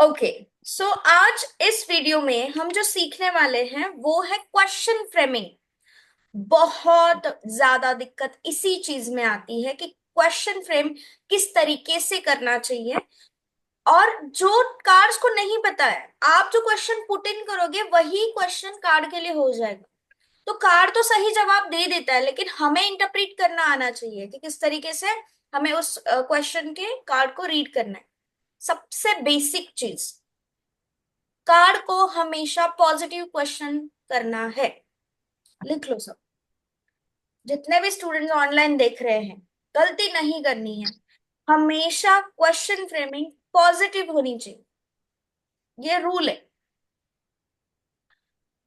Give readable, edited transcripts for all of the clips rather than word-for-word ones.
Okay. सो आज इस video में हम जो सीखने वाले हैं वो है क्वेश्चन फ्रेमिंग। बहुत ज्यादा दिक्कत इसी चीज में आती है कि क्वेश्चन फ्रेम किस तरीके से करना चाहिए। और जो कार्ड्स को नहीं पता है, आप जो क्वेश्चन पुट इन करोगे वही क्वेश्चन कार्ड के लिए हो जाएगा। तो कार्ड तो सही जवाब दे देता है, लेकिन हमें इंटरप्रेट करना आना चाहिए कि किस तरीके से हमें उस क्वेश्चन के कार्ड को रीड करना है। सबसे बेसिक चीज, कार्ड को हमेशा पॉजिटिव क्वेश्चन करना है। लिख लो सब, जितने भी स्टूडेंट्स ऑनलाइन देख रहे हैं, गलती नहीं करनी है। हमेशा क्वेश्चन फ्रेमिंग पॉजिटिव होनी चाहिए, ये रूल है।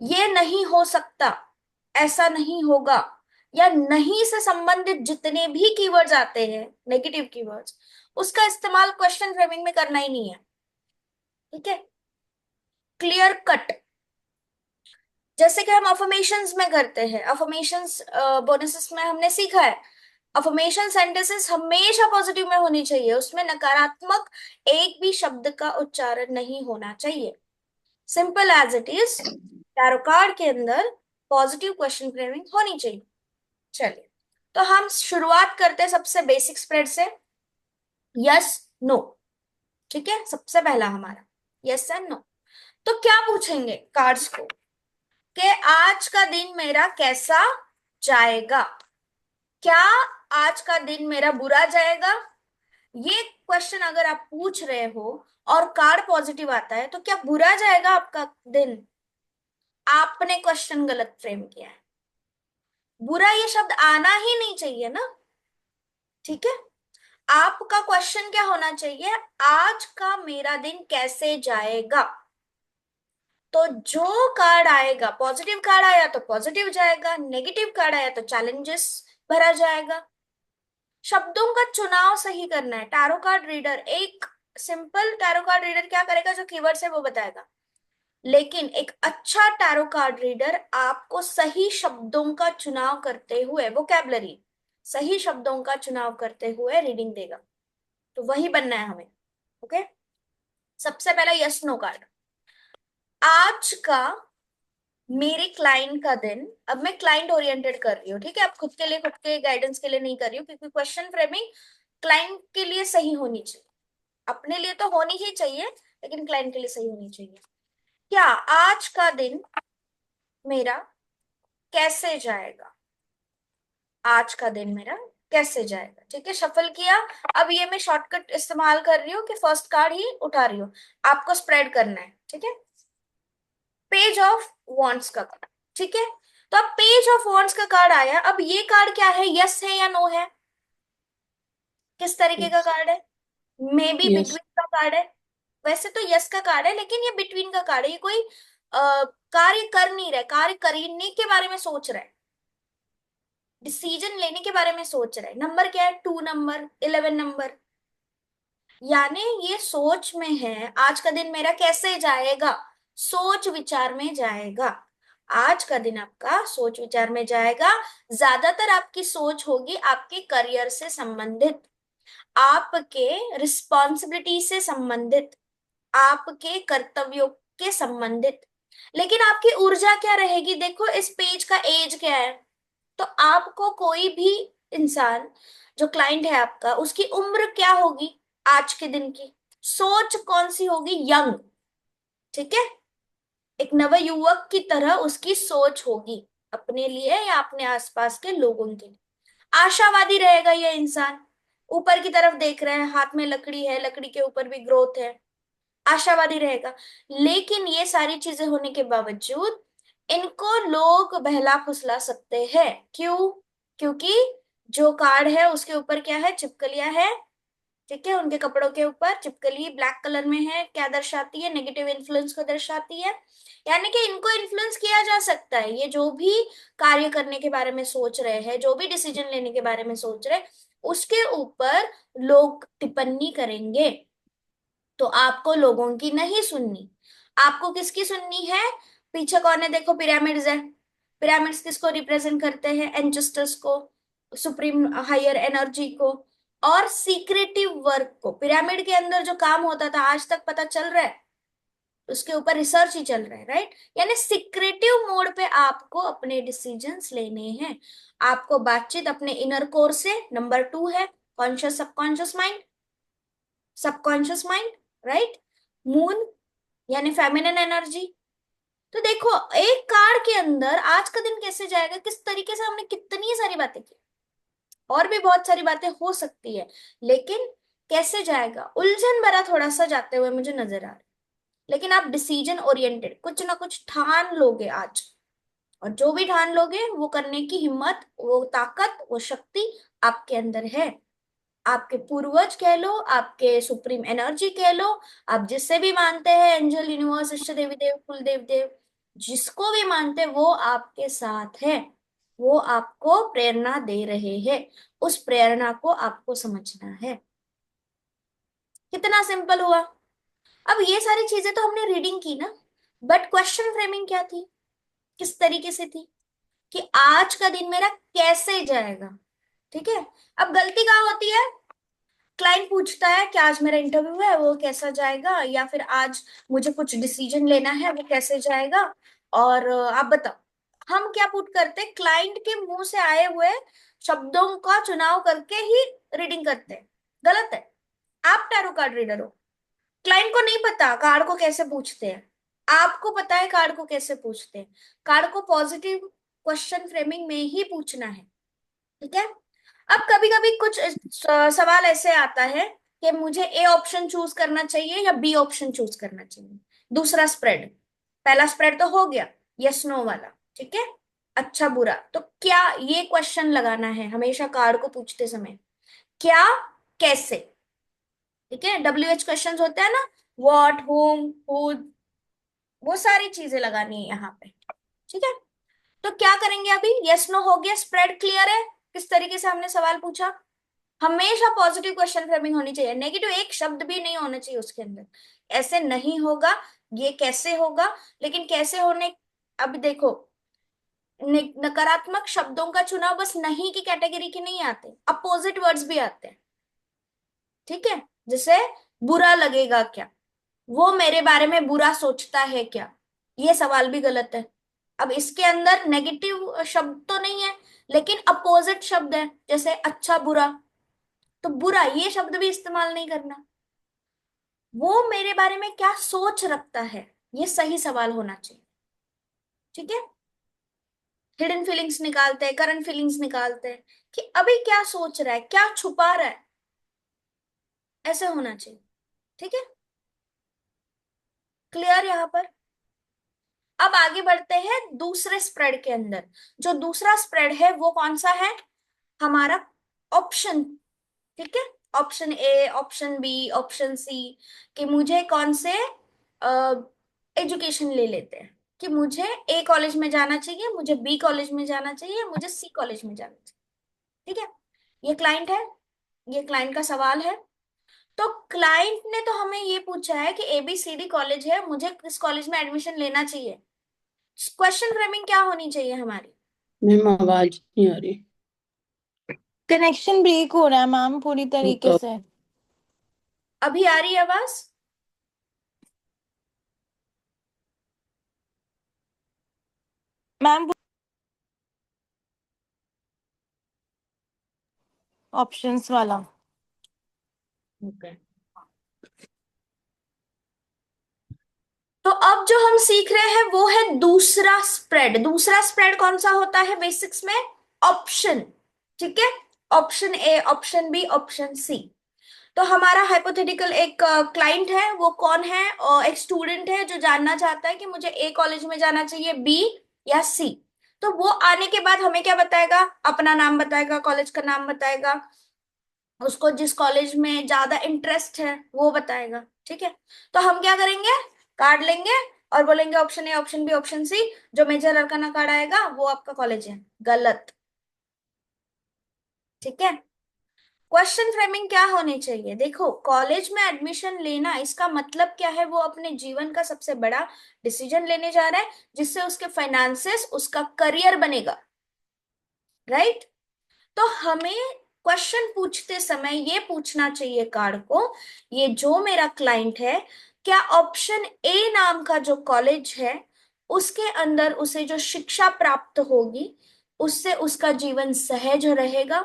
ये नहीं हो सकता, ऐसा नहीं होगा, या नहीं से संबंधित जितने भी कीवर्ड्स आते हैं, नेगेटिव कीवर्ड्स, उसका इस्तेमाल क्वेश्चन फ्रेमिंग में करना ही नहीं है। ठीक है, क्लियर कट। जैसे कि हम अफर्मेशंस में करते हैं, अफर्मेशंस बोनसेस में हमने सीखा है, अफर्मेशन सेंटेंसेस हमेशा पॉजिटिव में होनी चाहिए, उसमें नकारात्मक एक भी शब्द का उच्चारण नहीं होना चाहिए। Simple as it is, tarot card के अंदर पॉजिटिव क्वेश्चन फ्रेमिंग होनी चाहिए। चलिए, तो हम शुरुआत करते हैं सबसे बेसिक स्प्रेड से, यस नो। ठीक है, सबसे पहला हमारा यस एंड नो। तो क्या पूछेंगे कार्ड्स को कि आज का दिन मेरा कैसा जाएगा। क्या आज का दिन मेरा बुरा जाएगा? ये क्वेश्चन अगर आप पूछ रहे हो और कार्ड पॉजिटिव आता है, तो क्या बुरा जाएगा आपका दिन? आपने क्वेश्चन गलत फ्रेम किया है। बुरा ये शब्द आना ही नहीं चाहिए ना। ठीक है, आपका क्वेश्चन क्या होना चाहिए? आज का मेरा दिन कैसे जाएगा। तो जो कार्ड आएगा, पॉजिटिव कार्ड आया तो पॉजिटिव जाएगा, नेगेटिव कार्ड आया तो चैलेंजेस भरा जाएगा। शब्दों का चुनाव सही करना है। टैरो कार्ड रीडर, एक सिंपल टैरो कार्ड रीडर क्या करेगा? जो कीवर्ड्स है वो बताएगा। लेकिन एक अच्छा टैरो कार्ड रीडर आपको सही शब्दों का चुनाव करते हुए, वोकैबुलरी, सही शब्दों का चुनाव करते हुए रीडिंग देगा। तो वही बनना है हमें। ओके, सबसे पहला यस नो कार्ड। आज का मेरे क्लाइंट का दिन, अब मैं क्लाइंट ओरिएंटेड कर रही हूँ, ठीक है, अब खुद के लिए, खुद के गाइडेंस के लिए नहीं कर रही हूँ, क्योंकि क्वेश्चन फ्रेमिंग क्लाइंट के लिए सही होनी चाहिए। अपने लिए तो होनी ही चाहिए, लेकिन क्लाइंट के लिए सही होनी चाहिए। क्या आज का दिन मेरा कैसे जाएगा? आज का दिन मेरा कैसे जाएगा? ठीक है, शफल किया। अब ये मैं शॉर्टकट इस्तेमाल कर रही हूँ कि फर्स्ट कार्ड ही उठा रही हूँ, आपको स्प्रेड करना है। ठीक है, पेज ऑफ वॉन्ट्स का कार्ड। ठीक है, तो अब पेज ऑफ वॉन्ट्स का कार्ड आया। अब ये कार्ड क्या है? यस है या नो है? किस तरीके का कार्ड है? May be yes. बिटवीन का कार्ड है। वैसे तो यस का कार्ड है, लेकिन ये बिटवीन का कार्ड है। ये कोई कार्य कर नहीं रहा है, कार्य करने के बारे में सोच रहा है, डिसीजन लेने के बारे में सोच रहा है। नंबर क्या है? 2 नंबर, 11 नंबर। यानी ये सोच में है, आज का दिन मेरा कैसे जाएगा, सोच विचार में जाएगा। आज का दिन आपका सोच विचार में जाएगा। ज्यादातर आपकी सोच होगी आपके करियर से संबंधित, आपके रिस्पॉन्सिबिलिटी से संबंधित, आपके कर्तव्यों के संबंधित। लेकिन आपकी ऊर्जा क्या रहेगी? देखो इस पेज का एज क्या है। तो आपको कोई भी इंसान, जो क्लाइंट है आपका, उसकी उम्र क्या होगी आज के दिन की? सोच कौन सी होगी? यंग। ठीक है, एक नवयुवक की तरह उसकी सोच होगी, अपने लिए या अपने आसपास के लोगों के लिए। आशावादी रहेगा ये इंसान, ऊपर की तरफ देख रहा है, हाथ में लकड़ी है, लकड़ी के ऊपर भी ग्रोथ है, आशावादी रहेगा। लेकिन ये सारी चीजें होने के बावजूद इनको लोग बहला फुसला सकते हैं। क्यों? क्योंकि जो कार्ड है उसके ऊपर क्या है? छिपकलियां है। ठीक है, उनके कपड़ों के ऊपर छिपकली ब्लैक कलर में है। क्या दर्शाती है? नेगेटिव इन्फ्लुएंस को दर्शाती है। यानी कि इनको इन्फ्लुएंस किया जा सकता है। ये जो भी कार्य करने के बारे में सोच रहे हैं, जो भी डिसीजन लेने के बारे में सोच रहे हैं, उसके ऊपर लोग टिप्पणी करेंगे। तो आपको लोगों की नहीं सुननी, आपको किसकी सुननी है? पीछे कौन है? देखो पिरामिड्स है। पिरामिड्स किसको रिप्रेजेंट करते हैं? एंजेस्टर्स को, सुप्रीम हायर एनर्जी को, और सीक्रेटिव वर्क को। पिरामिड के अंदर जो काम होता था आज तक पता चल रहा है? उसके ऊपर रिसर्च ही चल रहा है, राइट। यानी सिक्रेटिव मोड पे आपको अपने डिसीजंस लेने हैं। आपको बातचीत अपने इनर कोर से, नंबर 2 है conscious subconscious mind, subconscious mind, right. Moon यानी फेमिनिन एनर्जी। तो देखो एक कार्ड के अंदर आज का दिन कैसे जाएगा, किस तरीके से, हमने कितनी सारी बातें की, और भी बहुत सारी बातें हो सकती है, लेकिन कैसे जाएगा उलझन भरा थोड़ा सा जाते हुए मुझे नजर आ रहा है। लेकिन आप डिसीजन ओरिएंटेड कुछ ना कुछ ठान लोगे आज, और जो भी ठान लोगे वो करने की हिम्मत, वो ताकत, वो शक्ति आपके अंदर है। आपके पूर्वज कह लो, आपके सुप्रीम एनर्जी कह लो, आप जिससे भी मानते हैं, एंजल, यूनिवर्स, इष्ट देवी देव, कुल देव देव, जिसको भी मानते हैं, वो आपके साथ है। वो आपको प्रेरणा दे रहे हैं। उस प्रेरणा को आपको समझना है। कितना सिंपल हुआ। अब ये सारी चीजें तो हमने रीडिंग की ना, बट क्वेश्चन फ्रेमिंग क्या थी, किस तरीके से थी, कि आज का दिन मेरा कैसे जाएगा। ठीक है। अब गलती कहाँ होती है, क्लाइंट पूछता है कि आज मेरा इंटरव्यू है, वो कैसा जाएगा, या फिर आज मुझे कुछ डिसीजन लेना है, वो कैसे जाएगा। और आप बताओ, हम क्या पुट करते हैं, क्लाइंट के मुंह से आए हुए शब्दों का चुनाव करके ही रीडिंग करते हैं। गलत है। आप टैरो कार्ड रीडर हो, क्लाइंट को नहीं पता कार्ड को कैसे पूछते हैं, आपको पता है कार्ड को कैसे पूछते हैं। कार्ड को पॉजिटिव क्वेश्चन फ्रेमिंग में ही पूछना है। ठीक है। अब कभी कभी कुछ सवाल ऐसे आता है कि मुझे ए ऑप्शन चूज करना चाहिए या बी ऑप्शन चूज करना चाहिए, दूसरा स्प्रेड। पहला स्प्रेड तो हो गया यस नो वाला, ठीक है, अच्छा बुरा। तो क्या, ये क्वेश्चन लगाना है हमेशा कार्ड को पूछते समय, क्या, कैसे। ठीक है। WH क्वेश्चन होते हैं ना, व्हाट, होम, हु, वो सारी चीजें लगानी है यहाँ पे। ठीक है। तो क्या करेंगे अभी, यस नो हो गया, स्प्रेड क्लियर है, किस तरीके से हमने सवाल पूछा। हमेशा पॉजिटिव क्वेश्चन फ्रेमिंग होनी चाहिए, नेगेटिव एक शब्द भी नहीं होना चाहिए उसके अंदर। ऐसे नहीं होगा, ये कैसे होगा, लेकिन कैसे होने, अब देखो, नकारात्मक शब्दों का चुनाव बस नहीं की कैटेगरी के नहीं आते, अपोजिट वर्ड्स भी आते हैं। ठीक है। जैसे बुरा लगेगा क्या, वो मेरे बारे में बुरा सोचता है क्या, ये सवाल भी गलत है। अब इसके अंदर नेगेटिव शब्द तो नहीं है, लेकिन अपोजिट शब्द है, जैसे अच्छा बुरा। तो बुरा ये शब्द भी इस्तेमाल नहीं करना, वो मेरे बारे में क्या सोच रखता है, ये सही सवाल होना चाहिए। ठीक है। हिडन फीलिंग्स निकालते हैं, करंट फीलिंग्स निकालते हैं, कि अभी क्या सोच रहा है, क्या छुपा रहा है, ऐसे होना चाहिए। ठीक है। क्लियर यहाँ पर। अब आगे बढ़ते हैं दूसरे स्प्रेड के अंदर। जो दूसरा स्प्रेड है वो कौन सा है, हमारा ऑप्शन। ठीक है। Option A, option B, option C, कि मुझे कौन से एजुकेशन ले लेते हैं, कि मुझे ए कॉलेज में जाना चाहिए, मुझे बी कॉलेज में जाना चाहिए, मुझे सी कॉलेज में जाना चाहिए। ठीक है। ये क्लाइंट है, ये क्लाइंट का सवाल है। तो क्लाइंट ने तो हमें ये पूछा है कि ABCD कॉलेज है, मुझे किस कॉलेज में एडमिशन लेना चाहिए। क्वेश्चन फ्रेमिंग क्या होनी चाहिए हमारी। मैम आवाज नहीं आ रही। कनेक्शन ब्रेक हो रहा है मैम पूरी तरीके तो से। अभी आ रही है आवाज। मैम ऑप्शंस वाला। ओके। तो अब जो हम सीख रहे हैं वो है दूसरा स्प्रेड। दूसरा स्प्रेड कौन सा होता है बेसिक्स में, ऑप्शन। ठीक है। Option A, option B, option C. तो हमारा हाइपोथेटिकल एक क्लाइंट है, वो कौन है, एक स्टूडेंट है जो जानना चाहता है कि मुझे ए कॉलेज में जाना चाहिए, बी या सी। तो वो आने के बाद हमें क्या बताएगा, अपना नाम बताएगा, कॉलेज का नाम बताएगा, उसको जिस कॉलेज में ज्यादा इंटरेस्ट है वो बताएगा। ठीक है। तो हम क्या करेंगे, कार्ड लेंगे और बोलेंगे option A, option B, option C, जो मेजर अरकाना कार्ड आएगा वो आपका कॉलेज है। गलत। ठीक है। क्वेश्चन फ्रेमिंग क्या होनी चाहिए, देखो कॉलेज में एडमिशन लेना इसका मतलब क्या है, वो अपने जीवन का सबसे बड़ा डिसीजन लेने जा रहा है, जिससे उसके फाइनेंसेस, उसका करियर बनेगा। राइट। तो हमें क्वेश्चन पूछते समय ये पूछना चाहिए कार्ड को, ये जो मेरा क्लाइंट है, क्या ऑप्शन ए नाम का जो कॉलेज है उसके अंदर उसे जो शिक्षा प्राप्त होगी उससे उसका जीवन सहज रहेगा?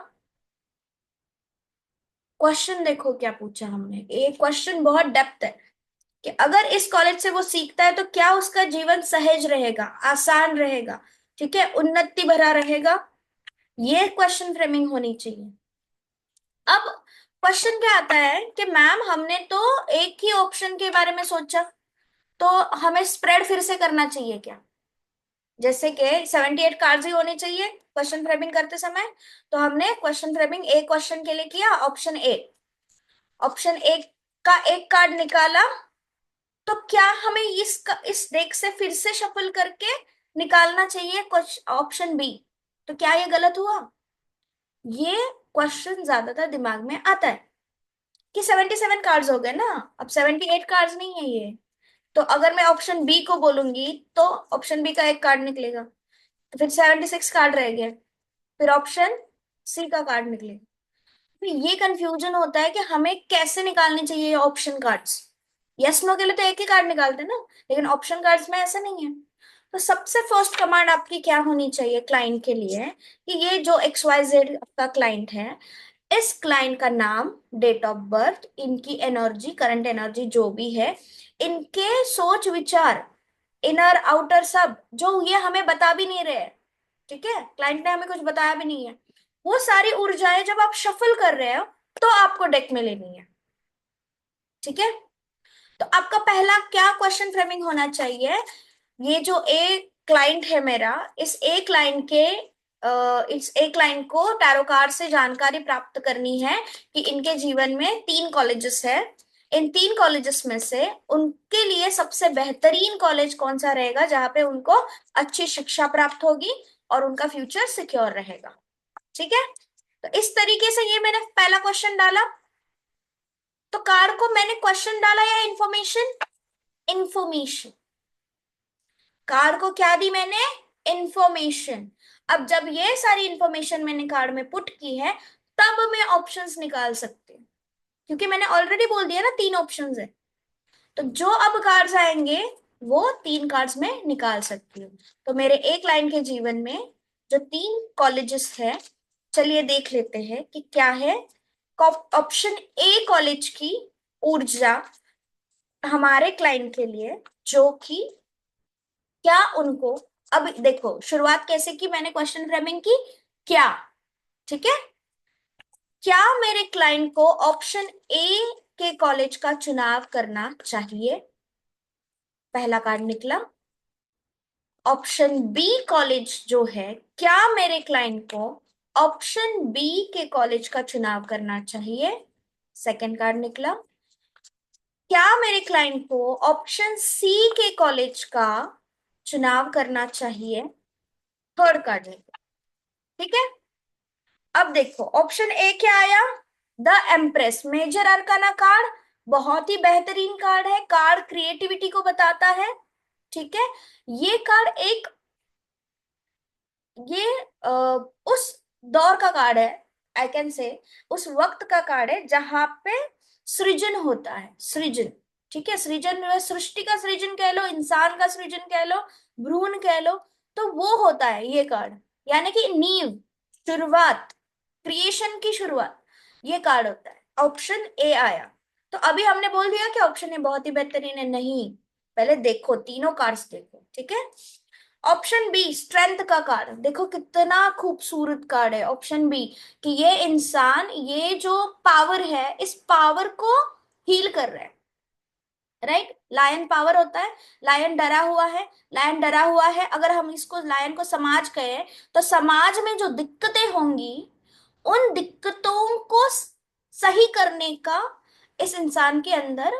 क्वेश्चन देखो क्या पूछा हमने, ये क्वेश्चन बहुत डेप्थ है कि अगर इस कॉलेज से वो सीखता है तो क्या उसका जीवन सहज रहेगा, आसान रहेगा, ठीक है, उन्नति भरा रहेगा? ये क्वेश्चन फ्रेमिंग होनी चाहिए। अब क्वेश्चन क्या आता है कि मैम हमने तो एक ही ऑप्शन के बारे में सोचा, तो हमें स्प्रेड फिर से करना चाहिए क्या? जैसे कि 78 कार्ड्स ही होने चाहिए क्वेश्चन फ्रेमिंग करते समय, तो हमने क्वेश्चन फ्रेमिंग एक क्वेश्चन के लिए किया, ऑप्शन ए, ऑप्शन ए का एक कार्ड निकाला, तो क्या हमें इस डेक से फिर से शफल करके निकालना चाहिए कुछ ऑप्शन बी? तो क्या ये गलत हुआ? ये क्वेश्चन ज्यादातर दिमाग में आता है कि 77 कार्ड्स हो गए ना, अब 78 कार्ड्स नहीं है ये, तो अगर मैं ऑप्शन बी को बोलूंगी तो ऑप्शन बी का एक कार्ड निकलेगा, तो फिर 76 कार्ड रह गए, फिर ऑप्शन सी का कार्ड निकलेगा। फिर ये कंफ्यूजन होता है कि हमें कैसे निकालने चाहिए ऑप्शन कार्ड्स। यस नो के लिए तो एक ही कार्ड निकालते हैं ना, लेकिन ऑप्शन कार्ड्स में ऐसा नहीं है। तो सबसे फर्स्ट कमांड आपकी क्या होनी चाहिए क्लाइंट के लिए कि ये जो XYZ आपका क्लाइंट है, इस क्लाइंट का नाम, डेट ऑफ बर्थ, इनकी एनर्जी, करंट एनर्जी जो भी है, इनके सोच विचार, इनर आउटर सब जो ये हमें बता भी नहीं रहे, ठीक है, क्लाइंट ने हमें कुछ बताया भी नहीं है, वो सारी ऊर्जाएं जब आप शफल कर रहे हो तो आपको डेक में लेनी है, ठीक है। तो आपका पहला क्या क्वेश्चन फ्रेमिंग होना चाहिए, ये जो ए क्लाइंट है मेरा, इस ए क्लाइंट के इस ए क्लाइंट को टैरो कार्ड से जानकारी प्राप्त करनी है कि इनके जीवन में 3 कॉलेजेस है, इन 3 कॉलेजेस में से उनके लिए सबसे बेहतरीन कॉलेज कौन सा रहेगा जहां पे उनको अच्छी शिक्षा प्राप्त होगी और उनका फ्यूचर सिक्योर रहेगा, ठीक है। तो इस तरीके से ये मैंने पहला क्वेश्चन डाला, तो कार्ड को मैंने क्वेश्चन डाला या इंफॉर्मेशन? इंफॉर्मेशन। कार्ड को क्या दी मैंने? इंफॉर्मेशन। अब जब ये सारी इंफॉर्मेशन मैंने कार्ड में पुट की है तब मैं ऑप्शंस निकाल सकती हूँ, क्योंकि मैंने ऑलरेडी बोल दिया ना 3 ऑप्शंस है, तो जो अब कार्ड्स आएंगे वो 3 कार्ड्स में निकाल सकती हूँ। तो मेरे एक लाइन के जीवन में जो 3 कॉलेजेस है, चलिए देख लेते हैं कि क्या है। ऑप्शन ए कॉलेज की ऊर्जा हमारे क्लाइंट के लिए, जो कि क्या उनको, अब देखो शुरुआत कैसे की मैंने क्वेश्चन फ्रेमिंग की, क्या, ठीक है, क्या मेरे क्लाइंट को ऑप्शन ए के कॉलेज का चुनाव करना चाहिए? पहला कार्ड निकला। ऑप्शन बी कॉलेज जो है, क्या मेरे क्लाइंट को ऑप्शन बी के कॉलेज का चुनाव करना चाहिए? सेकंड कार्ड निकला। क्या मेरे क्लाइंट को ऑप्शन सी के कॉलेज का चुनाव करना चाहिए? थर्ड कार्ड निकला, ठीक है। अब देखो ऑप्शन ए क्या आया, the empress, major arcana card, बहुत ही बेहतरीन कार्ड है, कार्ड क्रिएटिविटी को बताता है, ठीक है। ये कार्ड एक, ये उस दौर का कार्ड है, आई कैन से उस वक्त का कार्ड है जहां पे सृजन होता है, सृजन, ठीक है, सृजन, सृष्टि का सृजन कह लो, इंसान का सृजन कह लो, भ्रूण कह लो, तो वो होता है ये कार्ड, यानी कि नींव, शुरुआत, क्रिएशन की शुरुआत, ये कार्ड होता है। ऑप्शन ए आया, तो अभी हमने बोल दिया कि ऑप्शन ए बहुत ही बेहतरीन है? नहीं, पहले देखो तीनों कार्ड्स देखो, ठीक है। ऑप्शन बी स्ट्रेंथ का कार्ड, देखो कितना खूबसूरत कार्ड है ऑप्शन बी, कि ये इंसान, ये जो पावर है इस पावर को हील कर रहा है, राइट। लायन पावर होता है, लायन डरा हुआ है, लायन डरा हुआ है, अगर हम इसको लायन को समाज कहें तो समाज में जो दिक्कतें होंगी उन दिक्कतों को सही करने का इस इंसान के अंदर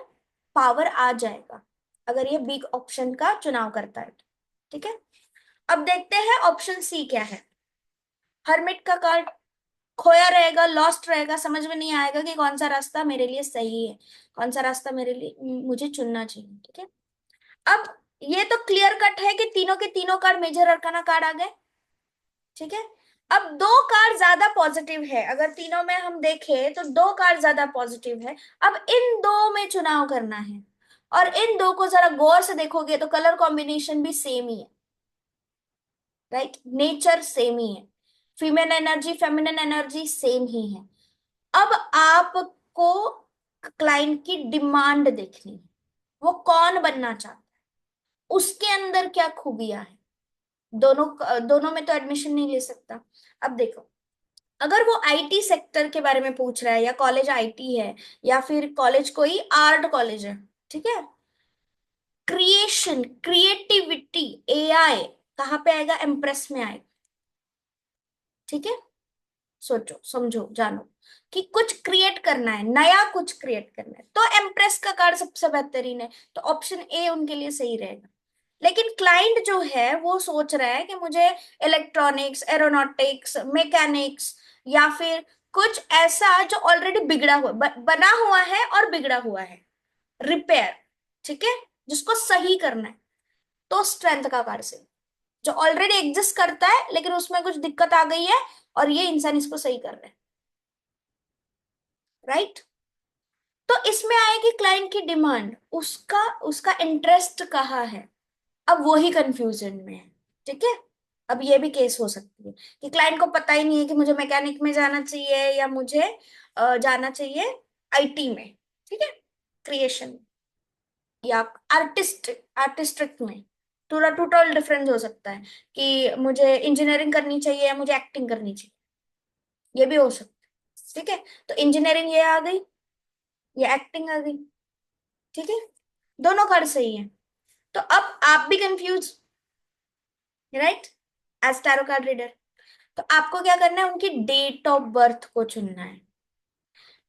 पावर आ जाएगा अगर ये बी ऑप्शन का चुनाव करता है, ठीक है। अब देखते हैं ऑप्शन सी क्या है। हर्मिट का कार्ड, खोया रहेगा, लॉस्ट रहेगा, समझ में नहीं आएगा कि कौन सा रास्ता मेरे लिए सही है, कौन सा रास्ता मेरे लिए मुझे चुनना चाहिए, ठीक है। अब ये तो क्लियर कट है कि तीनों के तीनों कार्ड मेजर अरकाना कार्ड आ गए, ठीक है। अब 2 कार्ड ज्यादा पॉजिटिव है, अगर तीनों में हम देखें तो 2 कार्ड ज्यादा पॉजिटिव है, अब इन 2 में चुनाव करना है, और इन दो को जरा गौर से देखोगे तो कलर कॉम्बिनेशन भी सेम ही है, राइट, नेचर सेम ही है, female energy feminine energy same ही है। अब आपको क्लाइंट की डिमांड देखनी है, वो कौन बनना चाहता है, उसके अंदर क्या खूबियां है। दोनों दोनों में तो एडमिशन नहीं ले सकता। अब देखो, अगर वो आईटी सेक्टर के बारे में पूछ रहा है, या कॉलेज आईटी है, या फिर कॉलेज कोई आर्ट कॉलेज है, ठीक है, क्रिएशन क्रिएटिविटी एआई कहाँ पे आएगा, एम्प्रेस में आएगा। ठीक है, सोचो समझो जानो कि कुछ क्रिएट करना है, नया कुछ क्रिएट करना है, तो एम्प्रेस का कार्ड सबसे बेहतरीन है, तो ऑप्शन ए उनके लिए सही रहेगा। लेकिन क्लाइंट जो है वो सोच रहा है कि मुझे इलेक्ट्रॉनिक्स एरोनॉटिक्स मैकेनिक्स, या फिर कुछ ऐसा जो ऑलरेडी बिगड़ा हुआ बना हुआ है और बिगड़ा हुआ है, रिपेयर, ठीक है, जिसको सही करना है, तो स्ट्रेंथ का कार्ड से जो ऑलरेडी एग्जिस्ट करता है लेकिन उसमें कुछ दिक्कत आ गई है और ये इंसान इसको सही कर रहा है, राइट। तो इसमें आएगी क्लाइंट की डिमांड, उसका उसका इंटरेस्ट कहाँ है, अब वो ही कंफ्यूजन में है। ठीक है, अब ये भी केस हो सकती है कि क्लाइंट को पता ही नहीं है कि मुझे मैकेनिक में जाना चाहिए या मुझे जाना चाहिए आईटी में, ठीक है, क्रिएशन या आर्टिस्टिक में, थोड़ा टोटल डिफरेंस हो सकता है कि मुझे इंजीनियरिंग करनी चाहिए या मुझे एक्टिंग करनी चाहिए, ये भी हो सकता है। ठीक है, तो इंजीनियरिंग ये आ गई, ये एक्टिंग आ गई, ठीक है, दोनों कार्ड सही है। तो अब आप भी confuse, right, as tarot card reader. तो आपको क्या करना है, उनकी डेट ऑफ बर्थ को चुनना है।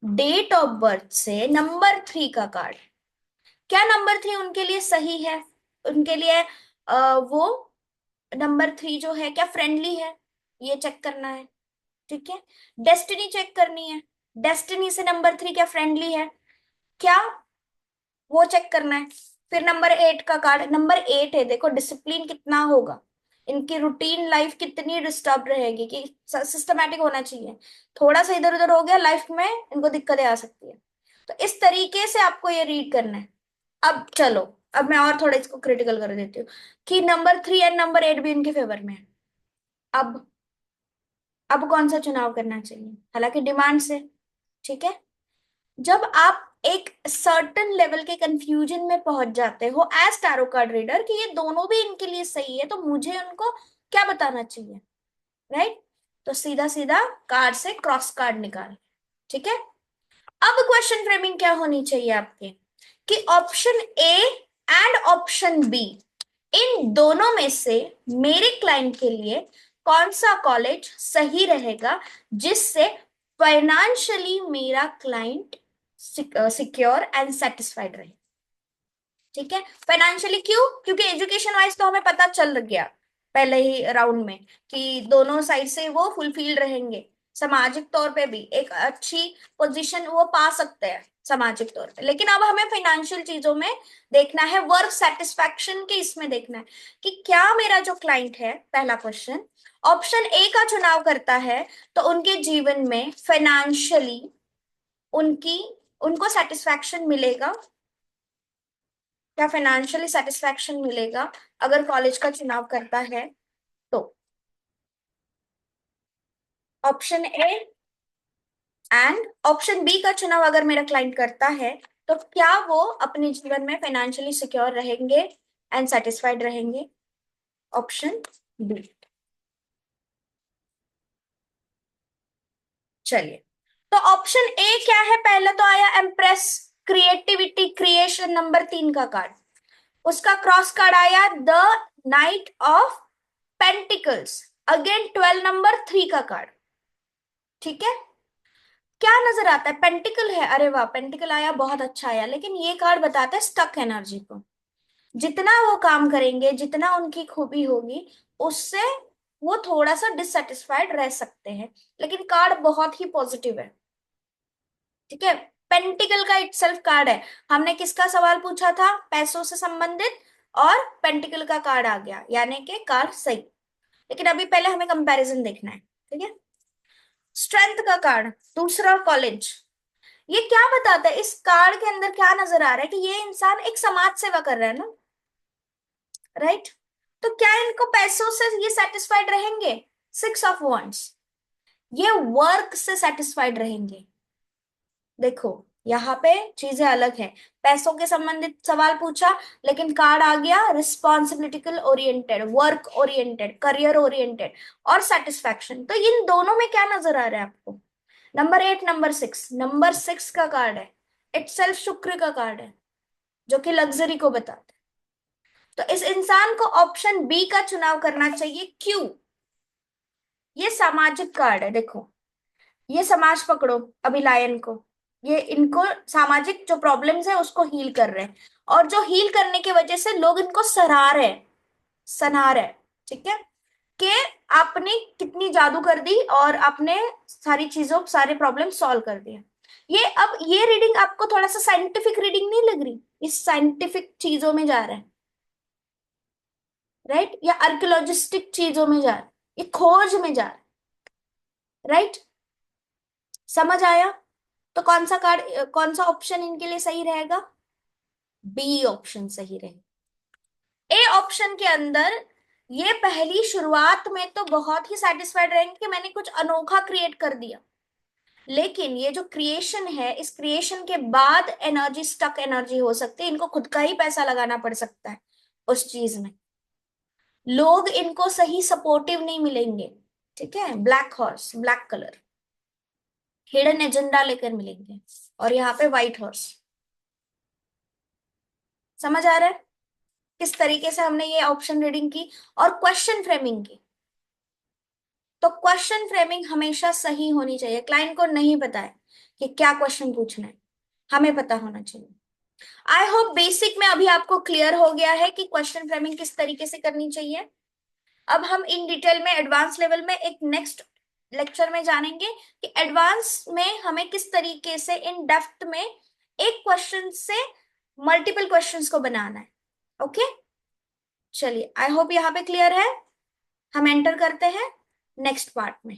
डेट ऑफ बर्थ से नंबर 3 का कार्ड, क्या नंबर 3 उनके लिए सही है, उनके लिए वो नंबर 3 जो है क्या फ्रेंडली है, ये चेक करना है। ठीक है, डेस्टिनी चेक करनी है, डेस्टिनी से नंबर 3 क्या फ्रेंडली है क्या, वो चेक करना है। फिर नंबर 8 का कार्ड, नंबर 8 है, देखो डिसिप्लिन कितना होगा, इनकी रूटीन लाइफ कितनी डिस्टर्ब रहेगी, कि सिस्टमेटिक होना चाहिए, थोड़ा सा इधर उधर हो गया लाइफ में इनको दिक्कतें आ सकती है। तो इस तरीके से आपको ये रीड करना है। अब चलो, अब मैं और थोड़ा इसको क्रिटिकल कर देती हूँ कि नंबर 3 एंड नंबर 8 भी इनके फेवर में है। अब अब कौन सा चुनाव करना चाहिए, हालांकि डिमांड से, ठीक है, जब आप एक सर्टन लेवल के कंफ्यूजन में पहुंच जाते हो एज टैरो कार्ड रीडर कि ये दोनों भी इनके लिए सही है, तो मुझे उनको क्या बताना चाहिए, राइट, तो सीधा सीधा कार्ड से क्रॉस कार्ड निकाल। ठीक है, अब क्वेश्चन फ्रेमिंग क्या होनी चाहिए आपके, कि option A and option B, इन दोनों में से मेरे क्लाइंट के लिए कौन सा कॉलेज सही रहेगा जिससे फाइनेंशियली मेरा क्लाइंट सिक्योर एंड सेटिस्फाइड रहे। ठीक है, फाइनेंशियली क्यों, क्योंकि एजुकेशन वाइज तो हमें पता चल गया पहले ही राउंड में कि दोनों साइड से वो फुलफिल रहेंगे, सामाजिक तौर पे भी एक अच्छी पोजीशन वो पा सकते हैं सामाजिक तौर पे। लेकिन अब हमें फाइनेंशियल चीजों में देखना है, वर्क सेटिस्फैक्शन के इसमें देखना है कि क्या मेरा जो क्लाइंट है, पहला क्वेश्चन ऑप्शन ए का चुनाव करता है तो उनके जीवन में फाइनेंशियली उनकी उनको सेटिस्फैक्शन मिलेगा, क्या फाइनेंशियली सेटिस्फैक्शन मिलेगा अगर कॉलेज का चुनाव करता है तो। Option A and option B का चुनाव अगर मेरा क्लाइंट करता है तो क्या वो अपने जीवन में फाइनेंशियली सिक्योर रहेंगे एंड सेटिस्फाइड रहेंगे, ऑप्शन बी। चलिए, तो ऑप्शन ए क्या है, पहले तो आया एम्प्रेस क्रिएटिविटी क्रिएशन नंबर 3 का कार्ड, उसका क्रॉस कार्ड आया the night of pentacles, again 12 number 3 का कार्ड। ठीक है, क्या नजर आता है, पेंटिकल है, अरे वाह पेंटिकल आया, बहुत अच्छा आया, लेकिन ये कार्ड बताता है स्टक एनर्जी को, जितना वो काम करेंगे जितना उनकी खूबी होगी उससे वो थोड़ा सा डिससेटिस्फाइड रह सकते हैं, लेकिन कार्ड बहुत ही पॉजिटिव है। ठीक है, पेंटिकल का इटसेल्फ कार्ड है, हमने किसका सवाल पूछा था, पैसों से संबंधित, और पेंटिकल का कार्ड आ गया, यानी कि कार्ड सही। लेकिन अभी पहले हमें कंपैरिजन देखना है। ठीक है, स्ट्रेंथ का कार्ड, दूसरा कॉलेज, ये क्या बताता है, इस कार्ड के अंदर क्या नजर आ रहा है कि ये इंसान एक समाज सेवा कर रहा है ना, राइट? तो क्या इनको पैसों से ये सेटिस्फाइड रहेंगे? 6 ऑफ wands, ये वर्क से सेटिस्फाइड रहेंगे। देखो यहाँ पे चीजें अलग है, पैसों के संबंधित सवाल पूछा, लेकिन कार्ड आ गया responsibility oriented, work oriented, career oriented और सेटिस्फैक्शन। तो इन दोनों में क्या नजर आ रहा है आपको? नंबर 8, नंबर 6 का कार्ड है, इटसेल्फ शुक्र का कार्ड है, जो कि लग्जरी को बताता है। तो इस इंसान को ऑप्शन बी का चुनाव करना चाहिए। क्यों? ये सामाजिक कार्ड है, देखो ये समाज पकड़ो, अभी लायन को, ये इनको सामाजिक जो प्रॉब्लम्स है उसको हील कर रहे हैं, और जो हील करने की वजह से लोग इनको सराह रहे हैं, सना रहे हैं, ठीक है, कि आपने कितनी जादू कर दी और आपने सारी चीजों सारे प्रॉब्लम सॉल्व कर दिए। ये अब ये रीडिंग आपको थोड़ा सा साइंटिफिक रीडिंग नहीं लग रही? इस साइंटिफिक चीजों में जा रहा है, राइट? या आर्कियोलॉजिस्टिक चीजों में जा रहा है, ये खोज में जा रहा है, राइट? समझ आया? तो कौन सा कार्ड, कौन सा ऑप्शन इनके लिए सही रहेगा? बी ऑप्शन सही रहेगा। ए ऑप्शन के अंदर ये पहली शुरुआत में तो बहुत ही सेटिस्फाइड रहेंगे कि मैंने कुछ अनोखा क्रिएट कर दिया, लेकिन ये जो क्रिएशन है, इस क्रिएशन के बाद एनर्जी, स्टक एनर्जी हो सकती है, इनको खुद का ही पैसा लगाना पड़ सकता है उस चीज में, लोग इनको सही सपोर्टिव नहीं मिलेंगे, ठीक है? Black horse, black colour, hidden agenda लेकर मिलेंगे, और यहाँ पे व्हाइट हॉर्स। समझ आ रहा है किस तरीके से हमने ये ऑप्शन रीडिंग की और क्वेश्चन फ्रेमिंग की? तो क्वेश्चन फ्रेमिंग हमेशा सही होनी चाहिए। क्लाइंट को नहीं पता है कि क्या क्वेश्चन पूछना है, हमें पता होना चाहिए। आई होप बेसिक में अभी आपको क्लियर हो गया है कि क्वेश्चन फ्रेमिंग किस तरीके से करनी चाहिए। अब हम इन डिटेल में एडवांस लेवल में एक नेक्स्ट लेक्चर में जानेंगे कि एडवांस में हमें किस तरीके से इन डेप्थ में एक क्वेश्चन से मल्टीपल क्वेश्चंस को बनाना है। ओके, चलिए, आई होप यहाँ पे क्लियर है। हम एंटर करते हैं नेक्स्ट पार्ट में।